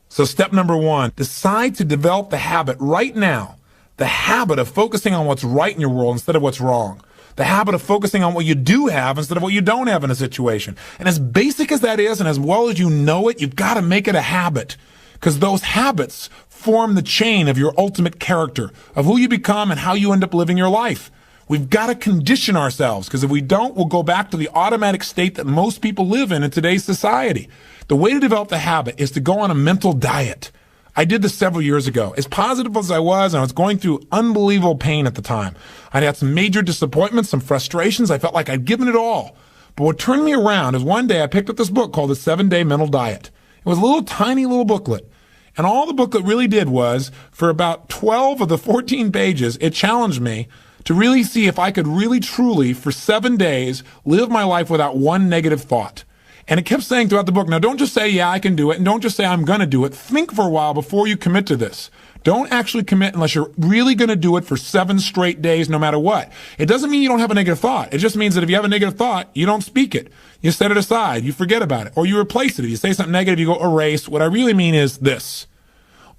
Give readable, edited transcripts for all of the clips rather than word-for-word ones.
So step number 1, decide to develop the habit right now, the habit of focusing on what's right in your world instead of what's wrong. The habit of focusing on what you do have instead of what you don't have in a situation. And as basic as that is, and as well as you know it, you've got to make it a habit. Because those habits form the chain of your ultimate character, of who you become and how you end up living your life. We've got to condition ourselves, because if we don't, we'll go back to the automatic state that most people live in today's society. The way to develop the habit is to go on a mental diet. I did this several years ago. As positive as I was, and I was going through unbelievable pain at the time. I'd had some major disappointments, some frustrations. I felt like I'd given it all. But what turned me around is one day I picked up this book called The 7-Day Mental Diet. It was a little tiny little booklet. And all the booklet really did was, for about 12 of the 14 pages, it challenged me to really see if I could really truly, for 7 days, live my life without one negative thought. And it kept saying throughout the book, now don't just say, yeah, I can do it, and don't just say, I'm going to do it. Think for a while before you commit to this. Don't actually commit unless you're really going to do it for 7 straight days, no matter what. It doesn't mean you don't have a negative thought. It just means that if you have a negative thought, you don't speak it. You set it aside. You forget about it. Or you replace it. If you say something negative, you go erase. What I really mean is this.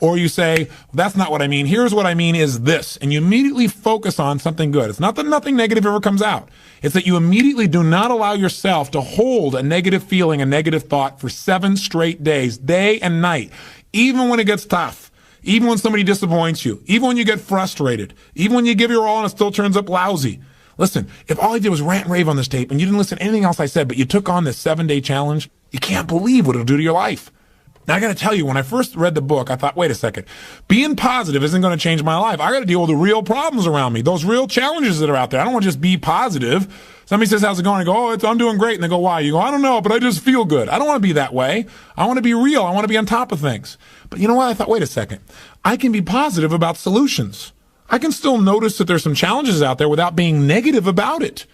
Or you say, that's not what I mean. Here's what I mean is this. And you immediately focus on something good. It's not that nothing negative ever comes out. It's that you immediately do not allow yourself to hold a negative feeling, a negative thought for 7 straight days, day and night, even when it gets tough, even when somebody disappoints you, even when you get frustrated, even when you give your all and it still turns up lousy. Listen, if all I did was rant and rave on this tape and you didn't listen to anything else I said, but you took on this 7-day challenge, you can't believe what it'll do to your life. Now, I got to tell you, when I first read the book, I thought, wait a second, being positive isn't going to change my life. I got to deal with the real problems around me, those real challenges that are out there. I don't want to just be positive. Somebody says, how's it going? I go, I'm doing great. And they go, why? You go, I don't know, but I just feel good. I don't want to be that way. I want to be real. I want to be on top of things. But you know what? I thought, wait a second. I can be positive about solutions. I can still notice that there's some challenges out there without being negative about it.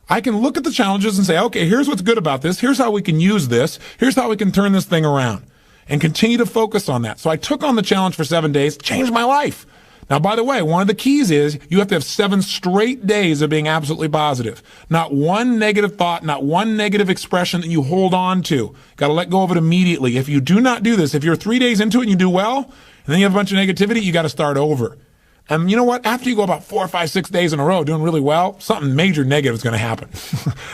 I can look at the challenges and say, okay, here's what's good about this. Here's how we can use this. Here's how we can turn this thing around. And continue to focus on that. So I took on the challenge for 7 days, changed my life. Now, by the way, one of the keys is you have to have 7 straight days of being absolutely positive. Not one negative thought, not one negative expression that you hold on to. Got to let go of it immediately. If you do not do this, if you're 3 days into it and you do well, and then you have a bunch of negativity, you got to start over. And you know what? After you go about 4 or 5, 6 days in a row doing really well, something major negative is going to happen.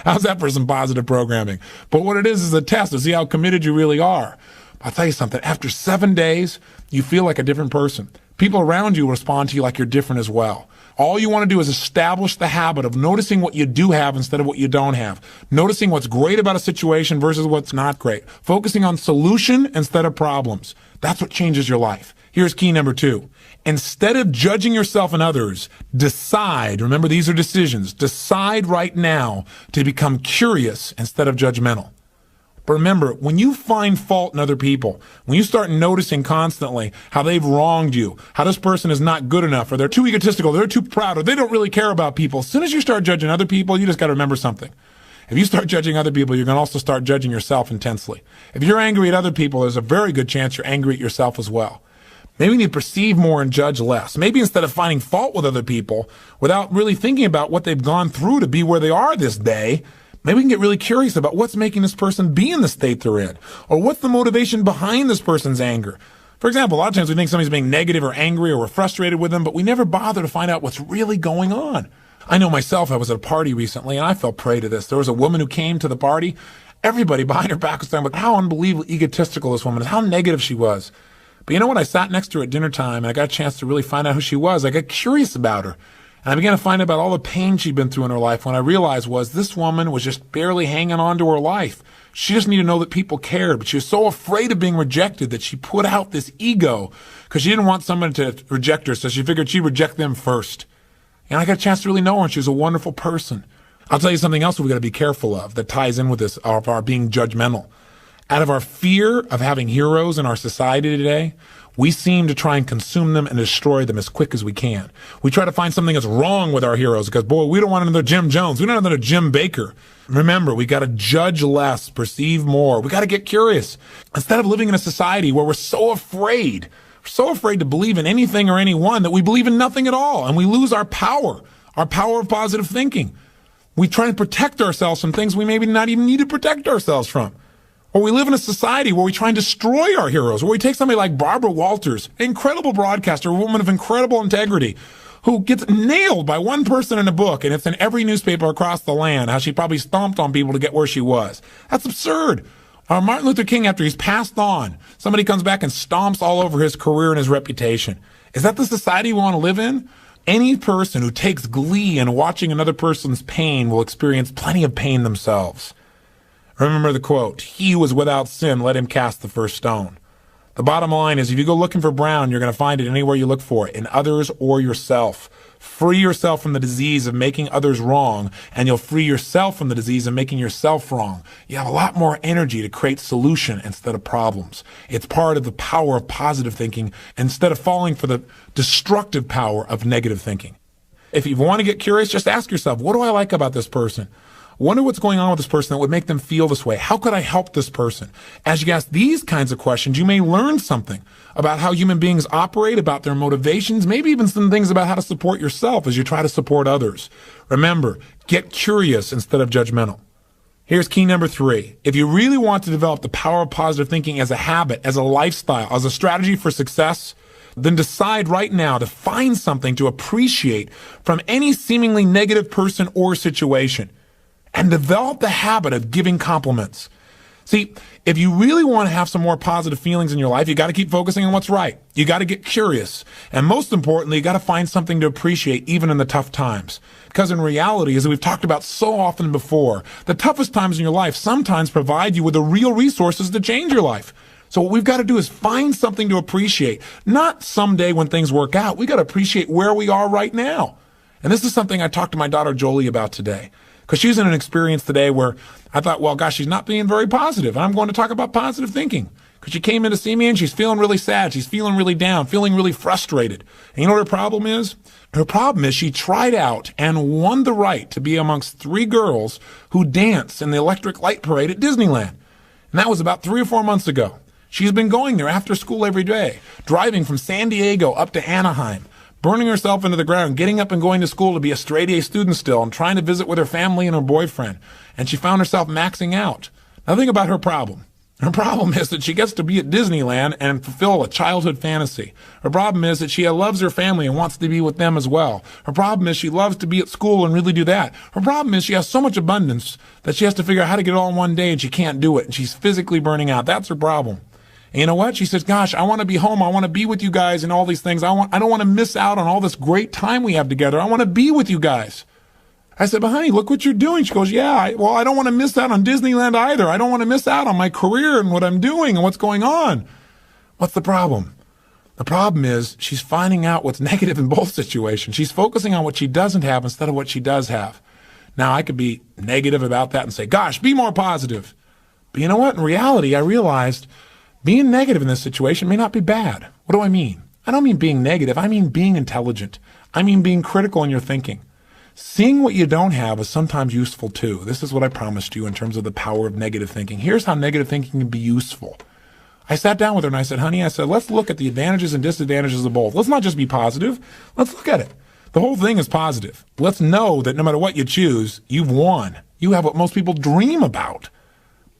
How's that for some positive programming? But what it is a test to see how committed you really are. I'll tell you something. After 7 days, you feel like a different person. People around you respond to you like you're different as well. All you want to do is establish the habit of noticing what you do have instead of what you don't have. Noticing what's great about a situation versus what's not great. Focusing on solution instead of problems. That's what changes your life. Here's key number 2. Instead of judging yourself and others, decide, remember these are decisions, decide right now to become curious instead of judgmental. But remember, when you find fault in other people, when you start noticing constantly how they've wronged you, how this person is not good enough, or they're too egotistical, they're too proud, or they don't really care about people, as soon as you start judging other people, you just got to remember something. If you start judging other people, you're going to also start judging yourself intensely. If you're angry at other people, there's a very good chance you're angry at yourself as well. Maybe we need to perceive more and judge less. Maybe instead of finding fault with other people, without really thinking about what they've gone through to be where they are this day, maybe we can get really curious about what's making this person be in the state they're in, or what's the motivation behind this person's anger. For example, a lot of times we think somebody's being negative or angry or we're frustrated with them, but we never bother to find out what's really going on. I know myself, I was at a party recently and I fell prey to this. There was a woman who came to the party. Everybody behind her back was talking about how unbelievably egotistical this woman is, how negative she was. But you know what? I sat next to her at dinner time and I got a chance to really find out who she was. I got curious about her. And I began to find out about all the pain she'd been through in her life. When I realized was this woman was just barely hanging on to her life. She just needed to know that people cared, but she was so afraid of being rejected that she put out this ego because she didn't want someone to reject her, so she figured she'd reject them first. And I got a chance to really know her, and she was a wonderful person. I'll tell you something else we've got to be careful of that ties in with this, of our being judgmental. Out of our fear of having heroes in our society today, we seem to try and consume them and destroy them as quick as we can. We try to find something that's wrong with our heroes because, boy, we don't want another Jim Jones. We don't want another Jim Baker. Remember, we got to judge less, perceive more. We got to get curious. Instead of living in a society where we're so afraid to believe in anything or anyone that we believe in nothing at all, and we lose our power of positive thinking. We try to protect ourselves from things we maybe not even need to protect ourselves from. Or we live in a society where we try and destroy our heroes, where we take somebody like Barbara Walters, an incredible broadcaster, a woman of incredible integrity, who gets nailed by one person in a book, and it's in every newspaper across the land, how she probably stomped on people to get where she was. That's absurd. Martin Luther King, after he's passed on, somebody comes back and stomps all over his career and his reputation. Is that the society we want to live in? Any person who takes glee in watching another person's pain will experience plenty of pain themselves. Remember the quote, "He who is without sin, let him cast the first stone." The bottom line is, if you go looking for brown, you're going to find it anywhere you look for it, in others or yourself. Free yourself from the disease of making others wrong, and you'll free yourself from the disease of making yourself wrong. You have a lot more energy to create solution instead of problems. It's part of the power of positive thinking instead of falling for the destructive power of negative thinking. If you want to get curious, just ask yourself, what do I like about this person? Wonder what's going on with this person that would make them feel this way. How could I help this person? As you ask these kinds of questions, you may learn something about how human beings operate, about their motivations, maybe even some things about how to support yourself as you try to support others. Remember, get curious instead of judgmental. Here's key number 3. If you really want to develop the power of positive thinking as a habit, as a lifestyle, as a strategy for success, then decide right now to find something to appreciate from any seemingly negative person or situation. And develop the habit of giving compliments. See, if you really want to have some more positive feelings in your life, you got to keep focusing on what's right. You got to get curious. And most importantly, you got to find something to appreciate even in the tough times. Because in reality, as we've talked about so often before, the toughest times in your life sometimes provide you with the real resources to change your life. So what we've got to do is find something to appreciate. Not someday when things work out. We got to appreciate where we are right now. And this is something I talked to my daughter Jolie about today. Because she's in an experience today where I thought, well, gosh, she's not being very positive. I'm going to talk about positive thinking. Because she came in to see me and she's feeling really sad. She's feeling really down, feeling really frustrated. And you know what her problem is? Her problem is she tried out and won the right to be amongst 3 girls who dance in the Electric Light Parade at Disneyland. And that was about 3 or 4 months ago. She's been going there after school every day, driving from San Diego up to Anaheim, burning herself into the ground, getting up and going to school to be a straight A student still, and trying to visit with her family and her boyfriend. And she found herself maxing out. Now think about her problem. Her problem is that she gets to be at Disneyland and fulfill a childhood fantasy. Her problem is that she loves her family and wants to be with them as well. Her problem is she loves to be at school and really do that. Her problem is she has so much abundance that she has to figure out how to get it all in one day and she can't do it. And she's physically burning out. That's her problem. And you know what? She says, gosh, I want to be home. I want to be with you guys and all these things. I don't want to miss out on all this great time we have together. I want to be with you guys. I said, but honey, look what you're doing. She goes, yeah, I don't want to miss out on Disneyland either. I don't want to miss out on my career and what I'm doing and what's going on. What's the problem? The problem is she's finding out what's negative in both situations. She's focusing on what she doesn't have instead of what she does have. Now, I could be negative about that and say, gosh, be more positive. But you know what? In reality, I realized being negative in this situation may not be bad. What do I mean? I don't mean being negative. I mean being intelligent. I mean being critical in your thinking. Seeing what you don't have is sometimes useful too. This is what I promised you in terms of the power of negative thinking. Here's how negative thinking can be useful. I sat down with her and I said, honey, let's look at the advantages and disadvantages of both. Let's not just be positive. Let's look at it. The whole thing is positive. Let's know that no matter what you choose, you've won. You have what most people dream about.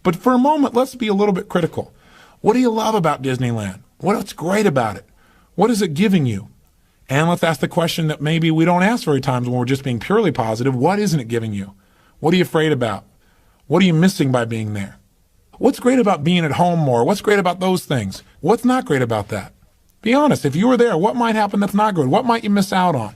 But for a moment, let's be a little bit critical. What do you love about Disneyland? What's great about it? What is it giving you? And let's ask the question that maybe we don't ask very times when we're just being purely positive. What isn't it giving you? What are you afraid about? What are you missing by being there? What's great about being at home more? What's great about those things? What's not great about that? Be honest. If you were there, what might happen that's not good? What might you miss out on?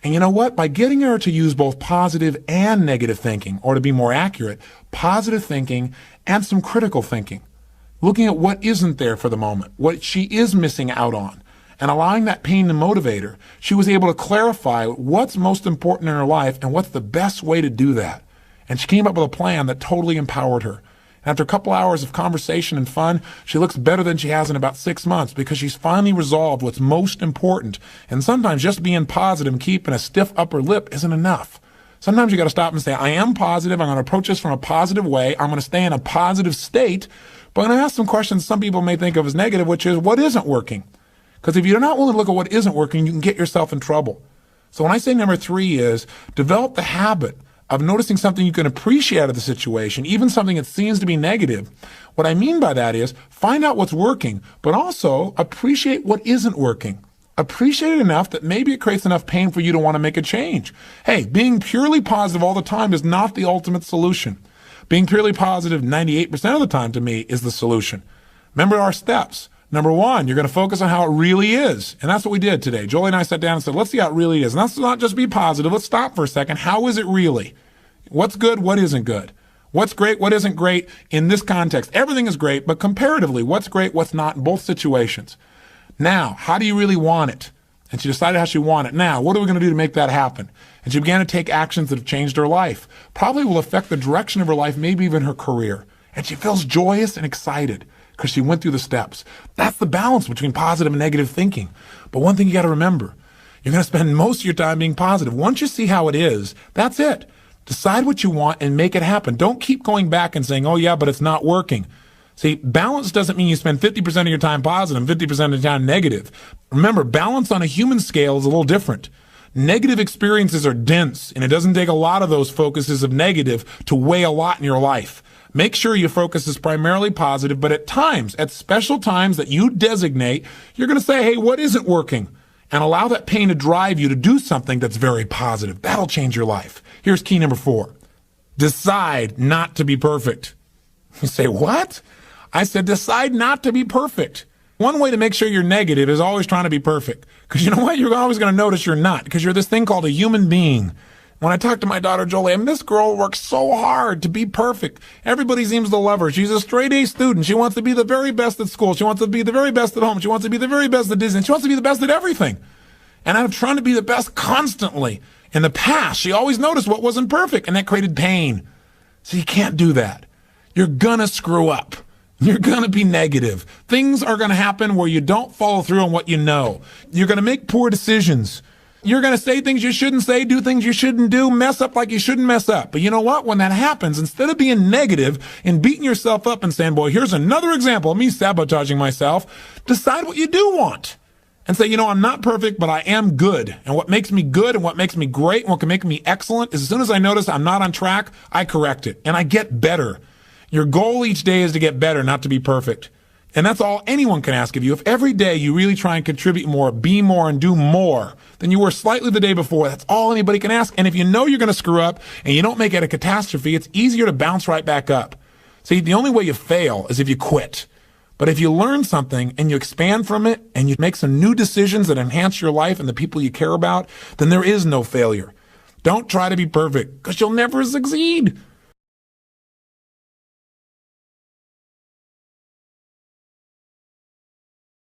And you know what? By getting her to use both positive and negative thinking, or to be more accurate, positive thinking and some critical thinking, looking at what isn't there for the moment, what she is missing out on, and allowing that pain to motivate her, she was able to clarify what's most important in her life and what's the best way to do that. And she came up with a plan that totally empowered her. After a couple hours of conversation and fun, she looks better than she has in about 6 months because she's finally resolved what's most important. And sometimes just being positive and keeping a stiff upper lip isn't enough. Sometimes you got to stop and say, I am positive. I'm going to approach this from a positive way. I'm going to stay in a positive state. But I'm going to ask some questions some people may think of as negative, which is what isn't working? Because if you're not willing to look at what isn't working, you can get yourself in trouble. So when I say number 3 is develop the habit of noticing something you can appreciate out of the situation, even something that seems to be negative. What I mean by that is find out what's working, but also appreciate what isn't working. Appreciate it enough that maybe it creates enough pain for you to want to make a change. Hey, being purely positive all the time is not the ultimate solution. Being purely positive 98% of the time to me is the solution. Remember our steps. Number one, you're going to focus on how it really is. And that's what we did today. Jolie and I sat down and said, let's see how it really is. And let's not just be positive. Let's stop for a second. How is it really? What's good? What isn't good? What's great? What isn't great in this context? Everything is great, but comparatively, what's great? What's not in both situations? Now, how do you really want it? And she decided how she wanted it. Now, what are we going to do to make that happen? And she began to take actions that have changed her life. Probably will affect the direction of her life, maybe even her career. And she feels joyous and excited because she went through the steps. That's the balance between positive and negative thinking. But one thing you got to remember, you're going to spend most of your time being positive. Once you see how it is, that's it. Decide what you want and make it happen. Don't keep going back and saying, oh yeah, but it's not working. See, balance doesn't mean you spend 50% of your time positive and 50% of your time negative. Remember, balance on a human scale is a little different. Negative experiences are dense, and it doesn't take a lot of those focuses of negative to weigh a lot in your life. Make sure your focus is primarily positive, but at times, at special times that you designate, you're going to say, hey, what isn't working? And allow that pain to drive you to do something that's very positive. That'll change your life. Here's key number 4. Decide not to be perfect. You say, what? I said, decide not to be perfect. One way to make sure you're negative is always trying to be perfect. Because you know what? You're always going to notice you're not. Because you're this thing called a human being. When I talk to my daughter, Jolie, and this girl works so hard to be perfect. Everybody seems to love her. She's a straight A student. She wants to be the very best at school. She wants to be the very best at home. She wants to be the very best at Disney. She wants to be the best at everything. And I'm trying to be the best constantly. In the past, she always noticed what wasn't perfect, and that created pain. So you can't do that. You're going to screw up. You're going to be negative. Things are going to happen where you don't follow through on what you know. You're going to make poor decisions. You're going to say things you shouldn't say, do things you shouldn't do, mess up like you shouldn't mess up. But you know what? When that happens, instead of being negative and beating yourself up and saying, boy, here's another example of me sabotaging myself, decide what you do want. And say, you know, I'm not perfect, but I am good. And what makes me good and what makes me great and what can make me excellent is as soon as I notice I'm not on track, I correct it and I get better. Your goal each day is to get better, not to be perfect. And that's all anyone can ask of you. If every day you really try and contribute more, be more, and do more than you were slightly the day before, that's all anybody can ask. And if you know you're going to screw up and you don't make it a catastrophe, it's easier to bounce right back up. See, the only way you fail is if you quit. But if you learn something and you expand from it and you make some new decisions that enhance your life and the people you care about, then there is no failure. Don't try to be perfect because you'll never succeed.